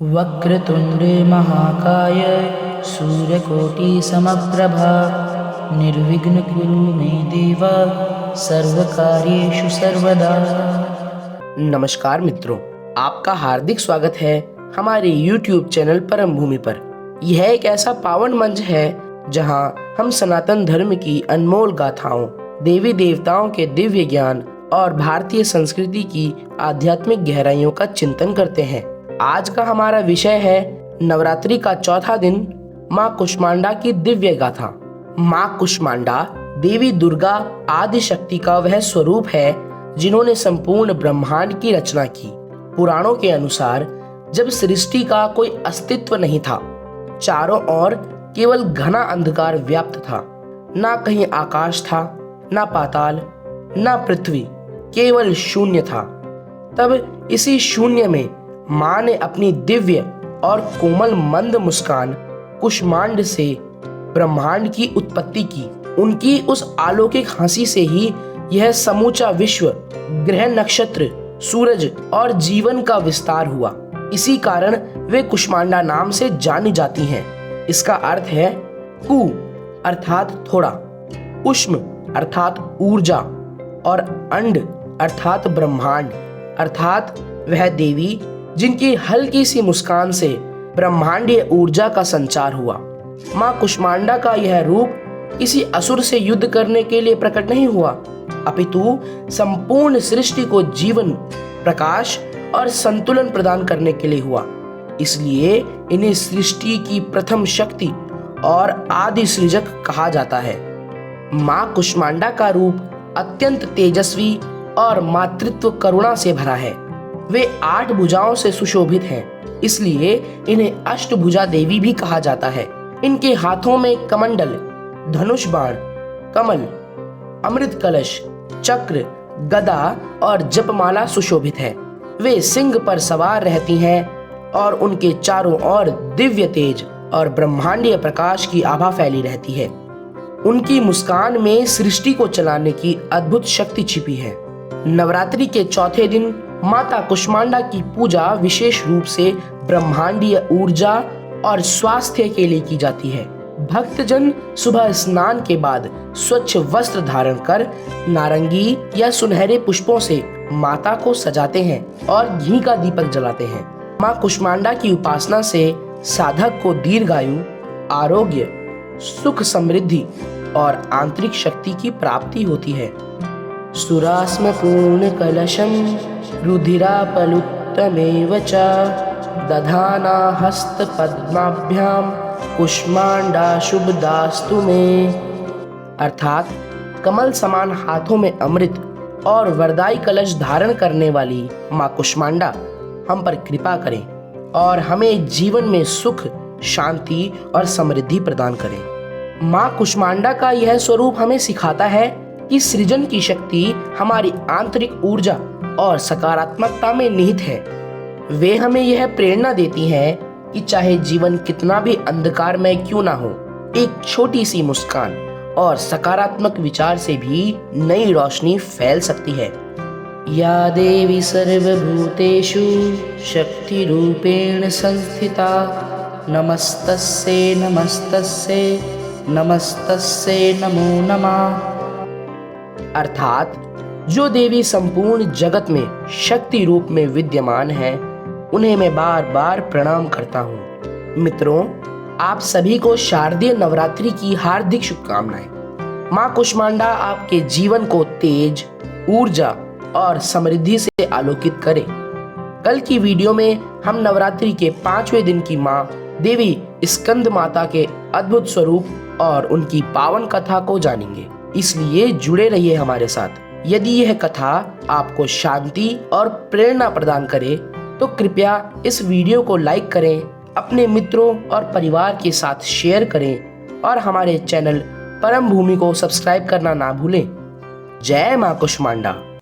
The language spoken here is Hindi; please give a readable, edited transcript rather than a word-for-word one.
वक्रतुण्ड महाकाय सूर्यकोटिसमप्रभा निर्विघ्न कुरु मे देव सर्वकार्येषु सर्वदा। नमस्कार मित्रों, आपका हार्दिक स्वागत है हमारे YouTube चैनल परम भूमि पर। यह एक ऐसा पावन मंच है जहां हम सनातन धर्म की अनमोल गाथाओं, देवी देवताओं के दिव्य ज्ञान और भारतीय संस्कृति की आध्यात्मिक गहराइयों का चिंतन करते हैं। आज का हमारा विषय है नवरात्रि का चौथा दिन, माँ कुष्मांडा की दिव्य गाथा। माँ कुष्मांडा देवी दुर्गा आदि शक्ति का वह स्वरूप है जिन्होंने संपूर्ण ब्रह्मांड की रचना की। पुराणों के अनुसार जब सृष्टि का कोई अस्तित्व नहीं था, चारों ओर केवल घना अंधकार व्याप्त था, ना कहीं आकाश था, ना पाताल, ना पृथ्वी, केवल शून्य था। तब इसी शून्य में माँ ने अपनी दिव्य और कोमल मंद मुस्कान कुष्मांड से ब्रह्मांड की उत्पत्ति की। उनकी उस अलौकिक हंसी से ही यह समूचा विश्व, ग्रह, नक्षत्र, सूरज और जीवन का विस्तार हुआ। इसी कारण वे कुष्मांडा नाम से जानी जाती हैं। इसका अर्थ है कु अर्थात थोड़ा, उष्म अर्थात ऊर्जा और अंड अर्थात ब्रह्मांड, अर्थात वह देवी जिनकी हल्की सी मुस्कान से ब्रह्मांडीय ऊर्जा का संचार हुआ। माँ कुष्मांडा का यह रूप किसी असुर से युद्ध करने के लिए प्रकट नहीं हुआ, अपितु संपूर्ण सृष्टि को जीवन, प्रकाश और संतुलन प्रदान करने के लिए हुआ। इसलिए इन्हें सृष्टि की प्रथम शक्ति और आदि सृजक कहा जाता है। माँ कुष्मांडा का रूप अत्यंत तेजस्वी और मातृत्व करुणा से भरा है। वे 8 भुजाओं से सुशोभित हैं, इसलिए इन्हें अष्टभुजा देवी भी कहा जाता है। इनके हाथों में कमंडल, धनुष बाण, कमल, अमृत कलश, चक्र, गदा और जपमाला सुशोभित है। वे सिंह पर सवार रहती हैं और उनके चारों ओर दिव्य तेज और ब्रह्मांडीय प्रकाश की आभा फैली रहती है। उनकी मुस्कान में सृष्टि को चलाने की अद्भुत शक्ति छिपी है। नवरात्रि के चौथे दिन माता कुष्मांडा की पूजा विशेष रूप से ब्रह्मांडीय ऊर्जा और स्वास्थ्य के लिए की जाती है। भक्तजन सुबह स्नान के बाद स्वच्छ वस्त्र धारण कर नारंगी या सुनहरे पुष्पों से माता को सजाते हैं और घी का दीपक जलाते हैं। माँ कुष्मांडा की उपासना से साधक को दीर्घायु, आरोग्य, सुख, समृद्धि और आंतरिक शक्ति की प्राप्ति होती है। सुरास्म पूर्ण कलशम रुधिरापलुत्तमेव च दधाना हस्त पद्माभ्याम कुष्मांडा शुभदास्तु मे। अर्थात कमल समान हाथों में अमृत और वरदाई कलश धारण करने वाली माँ कुष्मांडा हम पर कृपा करें और हमें जीवन में सुख, शांति और समृद्धि प्रदान करें। माँ कुष्मांडा का यह स्वरूप हमें सिखाता है कि सृजन की शक्ति हमारी आंतरिक ऊर्जा और सकारात्मकता में निहित है। वे हमें यह प्रेरणा देती हैं कि चाहे जीवन कितना भी अंधकारमय क्यों ना हो, एक छोटी सी मुस्कान और सकारात्मक विचार से भी नई रोशनी फैल सकती है। या देवी सर्वभूतेषु शक्ति रूपेण संस्थिता नमस्तस्यै नमस्तस्यै नमस्तस्यै नमो नमः। अर्थात जो देवी संपूर्ण जगत में शक्ति रूप में विद्यमान है, उन्हें मैं बार बार प्रणाम करता हूँ। मित्रों, आप सभी को शारदीय नवरात्रि की हार्दिक शुभकामनाएं। माँ कुष्मांडा आपके जीवन को तेज, ऊर्जा और समृद्धि से आलोकित करे। कल की वीडियो में हम नवरात्रि के 5वें दिन की माँ देवी स्कंद माता के अद्भुत स्वरूप और उनकी पावन कथा को जानेंगे, इसलिए जुड़े रहिए हमारे साथ। यदि यह कथा आपको शांति और प्रेरणा प्रदान करे तो कृपया इस वीडियो को लाइक करें, अपने मित्रों और परिवार के साथ शेयर करें और हमारे चैनल परम भूमि को सब्सक्राइब करना ना भूलें। जय माँ कुष्मांडा।